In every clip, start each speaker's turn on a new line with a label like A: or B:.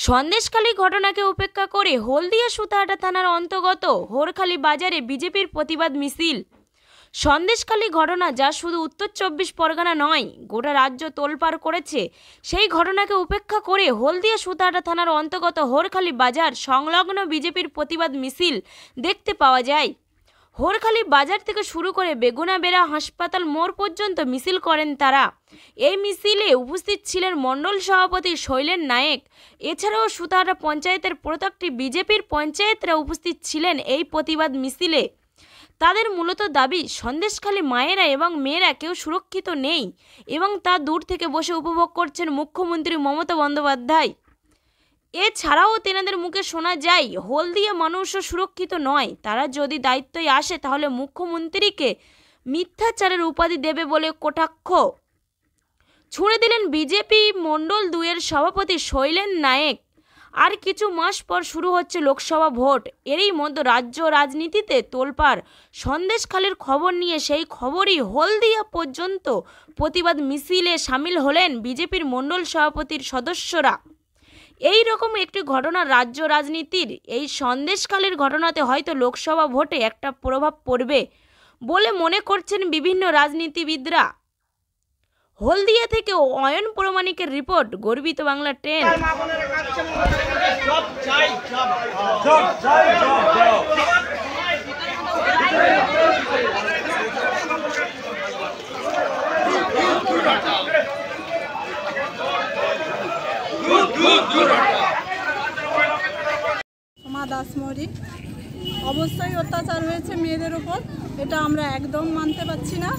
A: সন্দেশখালী ঘটনাকে উপেক্ষা করে হলদিয়া সুতাহাটা থানার অন্তর্গত হোরখালী বাজারে বিজেপির প্রতিবাদ মিছিল। সন্দেশখালী ঘটনা যা শুধু উত্তর 24 পরগনা নয়, গোটা রাজ্য তোলপাড় করেছে, সেই ঘটনাকে উপেক্ষা করে হলদিয়া সুতাহাটা থানার অন্তর্গত হোরখালী বাজার সংলগ্ন বিজেপির প্রতিবাদ মিছিল দেখতে পাওয়া যায়। হোরখালী বাজার থেকে শুরু করে বেগুনাবেড়া হাসপাতাল মোড় পর্যন্ত মিছিল করেন তারা। এই মিছিলে উপস্থিত ছিলেন মণ্ডল সভাপতি শৈলেন নায়েক। এছাড়াও সুতাহাটা পঞ্চায়েতের প্রত্যেকটি বিজেপির পঞ্চায়েতরা উপস্থিত ছিলেন এই প্রতিবাদ মিছিলে। তাদের মূলত দাবি, সন্দেশখালী মায়েরা এবং মেয়েরা কেউ সুরক্ষিত নেই এবং তা দূর থেকে বসে উপভোগ করছেন মুখ্যমন্ত্রী মমতা বন্দ্যোপাধ্যায়। এছাড়াও তেনাদের মুখে শোনা যায় হলদিয়া মানুষও সুরক্ষিত নয়, তারা যদি দায়িত্বে আসে তাহলে মুখ্যমন্ত্রীকে মিথ্যাচারের উপাধি দেবে বলে কটাক্ষ ছুঁড়ে দিলেন বিজেপি মণ্ডল 2-এর সভাপতি শৈলেন নায়েক। আর কিছু মাস পর শুরু হচ্ছে লোকসভা ভোট, এরই মধ্যে রাজ্য রাজনীতিতে তোলপাড়। সন্দেশখালীর খবর নিয়ে সেই খবরই হলদিয়া পর্যন্ত প্রতিবাদ মিছিলে সামিল হলেন বিজেপির মণ্ডল সভাপতির সদস্যরা। এই রকম একটি ঘটনা রাজ্য রাজনীতির, এই সন্দেশখালীর ঘটনাতে হয়তো লোকসভা ভোটে একটা প্রভাব পড়বে বলে মনে করছেন বিভিন্ন রাজনীতিবিদরা। হলদিয়া থেকে অয়ন প্রমাণিকের রিপোর্ট, গর্বিত বাংলা 10।
B: সোমা দাস মৌরি, অবশ্যই অত্যাচার হয়েছে মেয়েদের উপর, এটা আমরা একদম মানতে পারছি না,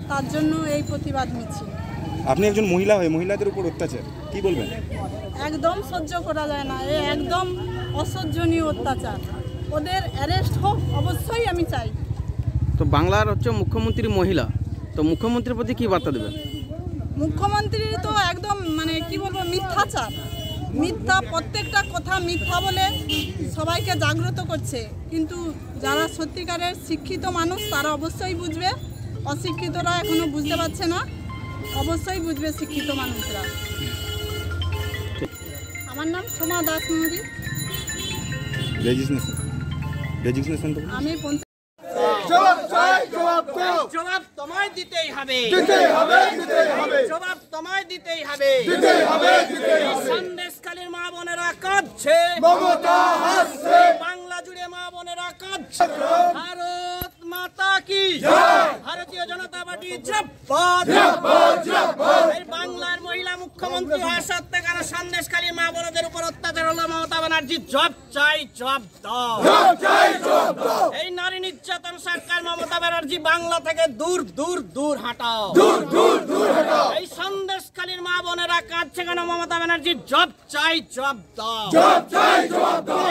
B: তার জন্য এই প্রতিবাদ মিছিল।
C: আপনি একজন মহিলা হয়ে মহিলাদের উপর অত্যাচার কি বলবেন?
B: একদম সহ্য করা যায় না, এ একদম অসহ্যনীয় অত্যাচার, ওদের অ্যারেস্ট হোক অবশ্যই আমি চাই।
D: তো বাংলার মুখ্যমন্ত্রী মহিলা, তো মুখ্যমন্ত্রীর প্রতি কি বার্তা দেবেন?
B: মুখ্যমন্ত্রীর তো একদম কি বলবো, মিথ্যাচার, মিথ্যা, প্রত্যেকটা কথা মিথ্যা বলে সবাইকে জাগ্রত করছে। কিন্তু যারা সত্যিকারের শিক্ষিত মানুষ তারা অবশ্যই বুঝবে, অশিক্ষিতরা এখনো বুঝতে পারছে না, অবশ্যই বুঝবে শিক্ষিত মানুষরা। আমার নাম সোমা দাস মৌরি, আমি
E: জবাব তোমায় দিতেই হবে, জবাব তোমায় দিতেই হবে। সন্দেশখালীর মা বোনেরা কাঁদছে, বাংলা জুড়ে মা বোনেরা কাঁদছে। ভারত মাতা কি জয়, ভারতীয় জনতা পার্টি জিন্দাবাদ। এই বাংলার মহিলা মুখ্যমন্ত্রী হওয়া সত্ত্বেও কেন সন্দেশখালীর মা বোনদের উপর অত্যাচার হলো? মমতা ব্যানার্জি জব চাই, জব দাও। এই নারী নির্যাতন সরকার মমতা ব্যানার্জি বাংলা থেকে দূর দূর দূর হাঁটাও। এই সন্দেশখালীর মা বোনেরা কাঁদছে কেন? মমতা ব্যানার্জি জব চাই, জব দাও।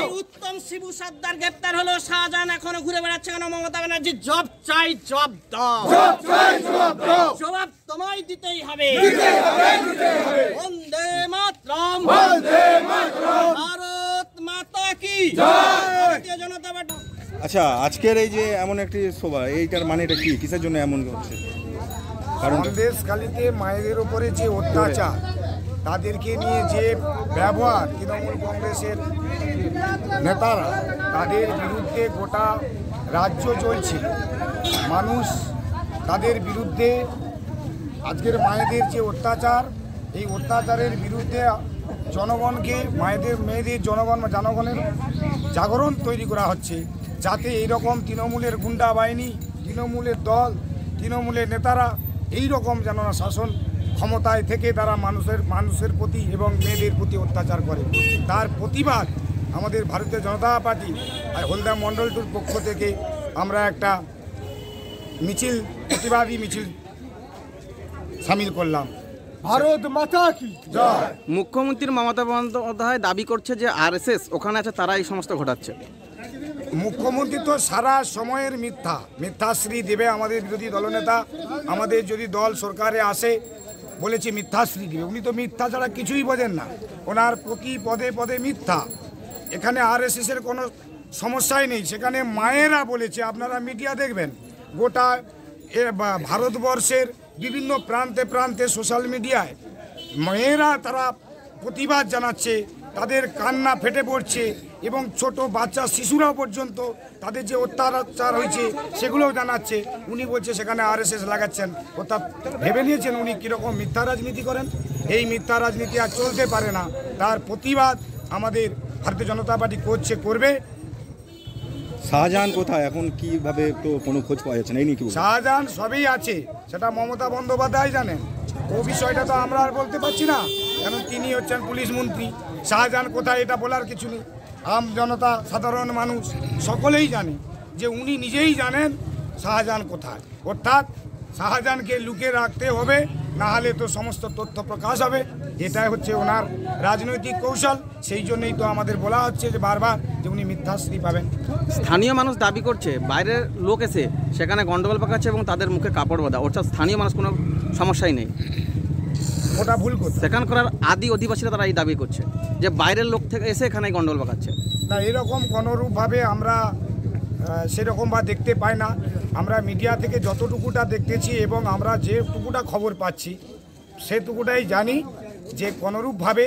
E: এই উত্তম শিবু সর্দার গ্রেপ্তার হলো, শাহজাহান এখনো ঘুরে বেড়াচ্ছে কেন? মমতা ব্যানার্জি জব চাই, জব দাও। জবাব তোমায় দিতেই হবে। বন্দে মাতরম, ভারত মাতা কি জয়, ভারতীয় জনতা পার্টি।
C: আচ্ছা, আজকের এই যে এমন একটি সভা, এইটার মানেটা কি, কিসের জন্য এমন হচ্ছে? কারণ
F: সন্দেশখালীতে মায়েদের উপরে যে অত্যাচার, তাদেরকে নিয়ে যে ব্যবহার তৃণমূল কংগ্রেসের নেতারা, তাদের বিরুদ্ধে গোটা রাজ্য চলছে। মানুষ তাদের বিরুদ্ধে, আজকের মায়েদের যে অত্যাচার, এই অত্যাচারের বিরুদ্ধে জনগণকে, মেয়েদের জনগণের জাগরণ তৈরি করা হচ্ছে, যাতে এইরকম তৃণমূলের গুন্ডা বাহিনী, তৃণমূলের দল, তৃণমূলের নেতারা এই রকম যেন না শাসন ক্ষমতায় থেকে তারা মানুষের প্রতি এবং মেয়েদের প্রতি অত্যাচার করে। তার প্রতিবাদ আমাদের ভারতীয় জনতা পার্টি আর হলদিয়া মণ্ডল 2-র পক্ষ থেকে আমরা একটা মিছিল, প্রতিবাদী মিছিল সামিল করলাম। ভারত মাতা কি জয়।
D: মুখ্যমন্ত্রী মমতা বন্দ্যোপাধ্যায় দাবি করছে যে আরএসএস ওখানে আছে, তারা এই সমস্ত ঘটাচ্ছে।
F: মুখ্যমন্ত্রী তো সারা সময়ের মিথ্যাশ্রী দেবে আমাদের বিরোধী দলনেতা। আমাদের যদি দল সরকারে আসে বলেছে মিথ্যাশ্রী দেবে, উনি তো মিথ্যা ছাড়া কিছুই বোঝেন না, ওনার প্রতি পদে পদে মিথ্যা। এখানে আরএসএসের কোনো সমস্যাই নেই, সেখানে মায়েরা বলেছে, আপনারা মিডিয়া দেখবেন, গোটা ভারতবর্ষের বিভিন্ন প্রান্তে প্রান্তে সোশ্যাল মিডিয়ায় মেয়েরা তারা প্রতিবাদ জানাচ্ছে তাদের কান্না ফেটে পড়ছে এবং ছোট বাচ্চা শিশুরাও পর্যন্ত তাদের যে অত্যাচার হয়েছে সেগুলোও জানাচ্ছে। উনি বলছে সেখানে আরএসএস লাগাচ্ছেন, অর্থাৎ ভেবে নিয়েছেন উনি কীরকম মিথ্যা রাজনীতি করেন। এই মিথ্যা রাজনীতি আর চলতে পারে না, তার প্রতিবাদ আমাদের ভারতীয় জনতা পার্টি করবে।
C: শাহজাহান কোথায় এখন, কিভাবে তো কোনো খোঁজ পাওয়া যাচ্ছে না, এই নিয়ে কি বলবেন?
F: শাহজাহান সবই আছে, সেটা মমতা বন্দ্যোপাধ্যায় জানেন। ও বিষয়টা তো আমরা আর বলতে পারছি না, কারণ তিনি হচ্ছেন পুলিশ মন্ত্রী। শাহজাহান কোথায় এটা বলার কিছু নেই। আম জনতা, সাধারণ মানুষ সকলেই জানে যে উনি নিজেই জানেন শাহজাহান কোথায়। অর্থাৎ শাহজাহানকে লুকিয়ে রাখতে হবে, না হলে তো সমস্ত তথ্য প্রকাশ হবে। এটাই হচ্ছে ওনার রাজনৈতিক কৌশল। সেই জন্যই তো আমাদের বলা হচ্ছে যে বারবার যে উনি মিথ্যাশ্রী পাবেন।
D: স্থানীয় মানুষ দাবি করছে বাইরের লোক এসে সেখানে গন্ডগোল পাকাচ্ছে এবং তাদের মুখে কাপড় বাঁধা, অর্থাৎ স্থানীয় মানুষ কোনো সমস্যাই নেই।
F: ওটা ভুল কথা।
D: সেখানকার আদি অধিবাসীরা তারা এই দাবি করছে যে বাইরের লোক থেকে এসে এখানে গন্ডগোল পাকাচ্ছে।
F: না, এরকম কোনোরূপভাবে আমরা সেরকম বা দেখতে পাই না। আমরা মিডিয়া থেকে যতটুকুটা দেখতেছি এবং আমরা যেটুকুটা খবর পাচ্ছি সেটুকুটাই জানি যে কোনোরূপভাবে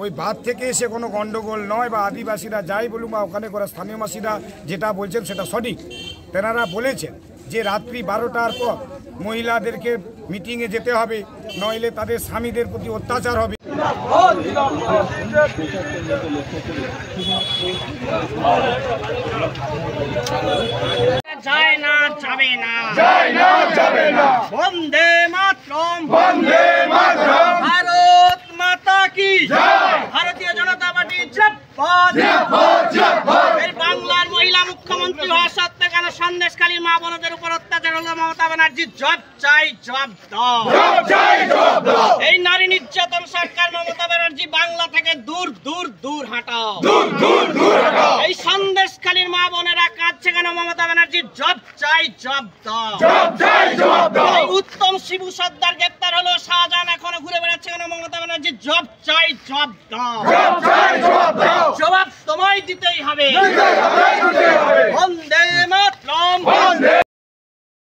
F: ওই বাদ থেকে এসে কোনো গণ্ডগোল নয়, বা আদিবাসীরা যাই বলুন বা ওখানে করা স্থানীয় বাসীরা যেটা বলছেন সেটা সঠিক। তেনারা বলেছেন যে রাত্রি 12টার পর মহিলাদেরকে মিটিংয়ে যেতে হবে, নইলে তাদের স্বামীদের প্রতি অত্যাচার হবে।
E: যায় না, যাবে না, যাবে না। বন্দে মাতরম, ভারত মাতা কি জয়। ভারতীয় জনতা পার্টি জিন্দাবাদ। এই বাংলার মহিলা মুখ্যমন্ত্রী হওয়া সত্ত্বেও কেন সন্দেশখালীর মা বোনদের উপর অত্যাচার হলো? মমতা ব্যানার্জি জব চাই, জব দাও। এই নারী নির্যাতন সরকার মমতা ব্যানার্জি বাংলা থেকে দূর দূর দূর হাঁটাও। এই সন্দেশখালীর মা বোনেরা কাঁদছে কেন? মমতা ব্যানার্জি জব চাই, জব দাও। এই উত্তম শিবু সর্দার গ্রেপ্তার হলো, শাহজাহান এখনো ঘুরে বেড়াচ্ছে কেন? মমতা ব্যানার্জি জব চাই, জব দাও। জবাব তোমায় দিতেই হবে।